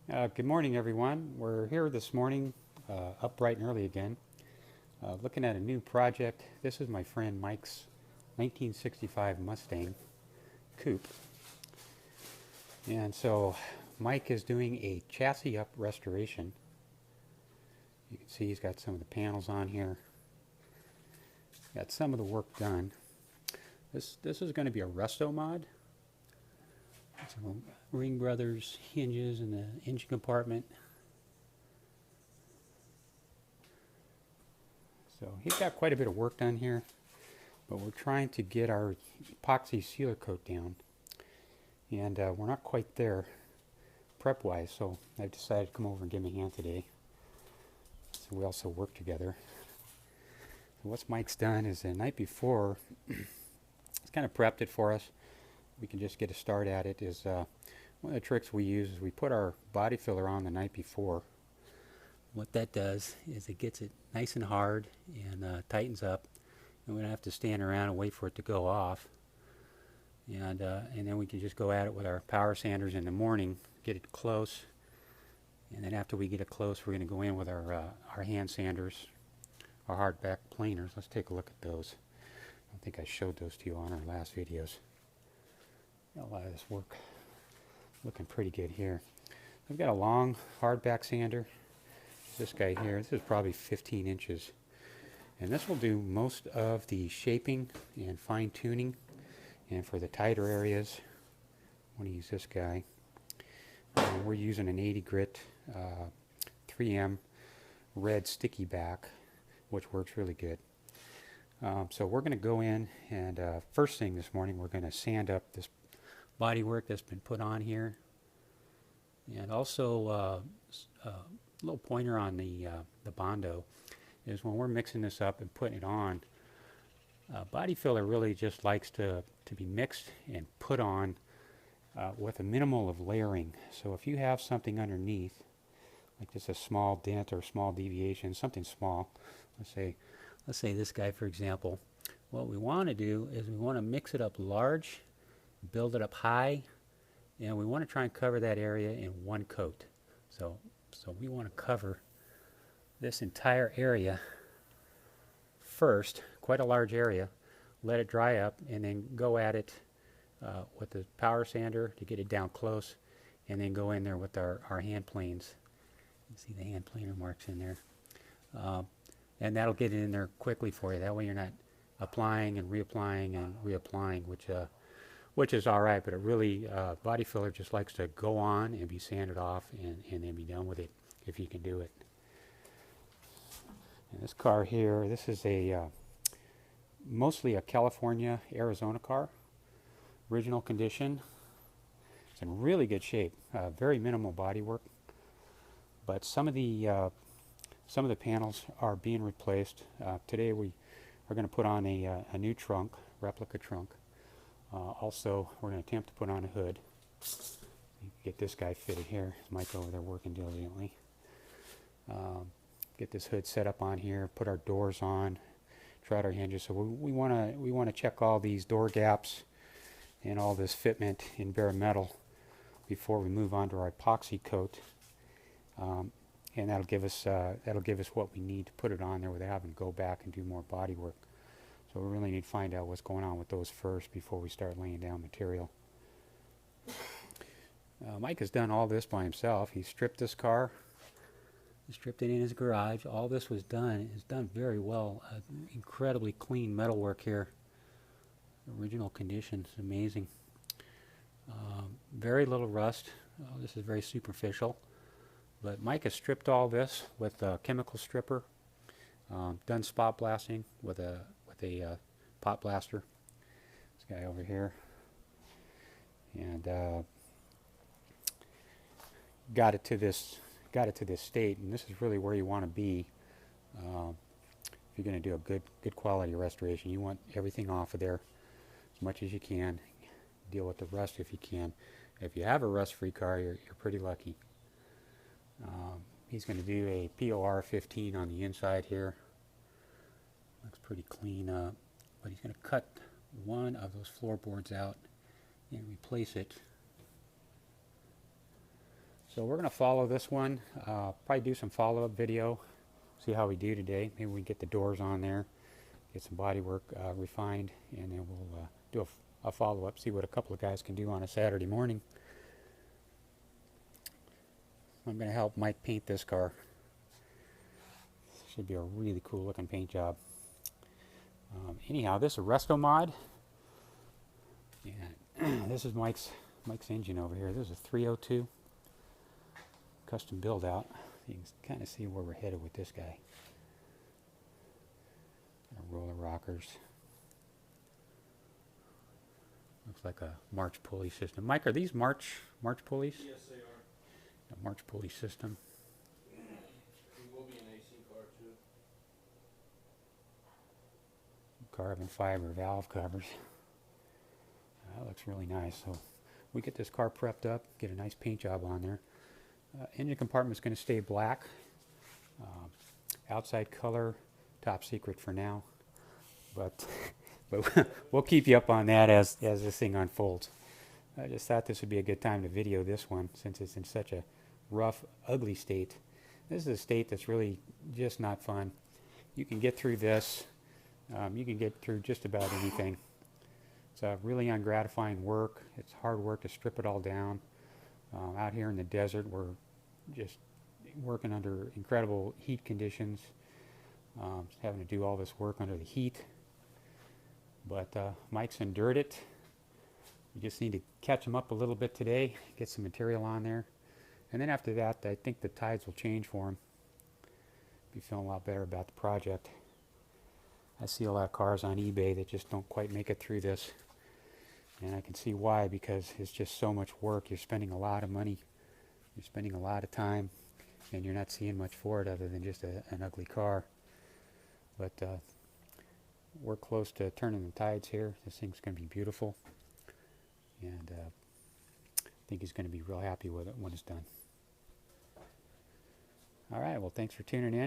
Good morning, everyone. We're here this morning, up bright and early again, looking at a new project. This is my friend Mike's 1965 Mustang coupe. And so Mike is doing a chassis up restoration. You can see he's got some of the panels on here. Got some of the work done. This is going to be a Restomod. So Ring Brothers hinges in the engine compartment. So he's got quite a bit of work done here, but we're trying to get our epoxy sealer coat down, and we're not quite there prep-wise, so I've decided to come over and give him a hand today. So we also work together. So what Mike's done is the night before, he's kind of prepped it for us. We can just get a start at it. Is one of the tricks we use is we put our body filler on the night before. What that does is it gets it nice and hard and tightens up, and we don't have to stand around and wait for it to go off. And then we can just go at it with our power sanders in the morning, get it close, and then after we get it close, we're going to go in with our hand sanders, our hardback planers. Let's take a look at those. I don't think I showed those to you on our last videos. Got a lot of this work looking pretty good here. I've got a long hardback sander. This guy here, this is probably 15 inches. And this will do most of the shaping and fine tuning. And for the tighter areas, I want to use this guy. We're using an 80 grit 3M red sticky back, which works really good. So we're going to go in and first thing this morning, we're going to sand up this bodywork that's been put on here, and also a little pointer on the Bondo is when we're mixing this up and putting it on, body filler really just likes to be mixed and put on with a minimal of layering. So if you have something underneath, like just a small dent or small deviation, something small, let's say this guy for example, what we want to do is we want to mix it up large, build it up high, and we want to try and cover that area in one coat. So we want to cover this entire area first, quite a large area, let it dry up, and then go at it with the power sander to get it down close, and then go in there with our hand planes. You see the hand planer marks in there. And that'll get it in there quickly for you. That way you're not applying and reapplying and reapplying, which is all right, but it really, body filler just likes to go on and be sanded off and then be done with it, if you can do it. And this car here, this is a mostly a California, Arizona car, original condition. It's in really good shape, very minimal body work, but some of the panels are being replaced. Today we are going to put on a new trunk, replica trunk. Also, we're going to attempt to put on a hood. Get this guy fitted here. Mike over there working diligently. Get this hood set up on here. Put our doors on. Try out our hinges. So we want to check all these door gaps and all this fitment in bare metal before we move on to our epoxy coat. And that'll give us what we need to put it on there without having to go back and do more body work. So we really need to find out what's going on with those first before we start laying down material. Mike has done all this by himself. He stripped this car. He stripped it in his garage. All this was done. It's done very well. Incredibly clean metalwork here. Original condition. It's amazing. Very little rust. This is very superficial. But Mike has stripped all this with a chemical stripper. Done spot blasting with a pot blaster. This guy over here, and got it to this state. And this is really where you want to be if you're going to do a good quality restoration. You want everything off of there as much as you can. Deal with the rust if you can. If you have a rust-free car, you're pretty lucky. He's going to do a POR 15 on the inside here. Looks pretty clean up, but he's going to cut one of those floorboards out and replace it So we're going to follow this one, probably do some follow-up video, see how we do today. Maybe we can get the doors on there, get some body work refined, and then we'll do a follow-up, see what a couple of guys can do on a Saturday morning. I'm going to help Mike paint this car. Should be a really cool looking paint job. Anyhow, this is a Restomod, and this is Mike's engine over here. This is a 302 custom build out. You can kind of see where we're headed with this guy. Roller rockers. Looks like a March pulley system. Mike, are these March pulleys? Yes, they are. A March pulley system. It will be an AC car too. Carbon fiber valve covers. That looks really nice. So we get this car prepped up, get a nice paint job on there. Engine compartment is going to stay black. Outside color, top secret for now. But we'll keep you up on that as this thing unfolds. I just thought this would be a good time to video this one since it's in such a rough, ugly state. This is a state that's really just not fun. You can get through this. You can get through just about anything. It's a really ungratifying work. It's hard work to strip it all down. Out here in the desert, we're just working under incredible heat conditions. Having to do all this work under the heat. But Mike's endured it. You just need to catch him up a little bit today, get some material on there. And then after that, I think the tides will change for him. Be feeling a lot better about the project. I see a lot of cars on eBay that just don't quite make it through this. And I can see why, because it's just so much work. You're spending a lot of money. You're spending a lot of time. And you're not seeing much for it other than just an ugly car. But we're close to turning the tides here. This thing's going to be beautiful. And I think he's going to be real happy with it when it's done. All right, well, thanks for tuning in.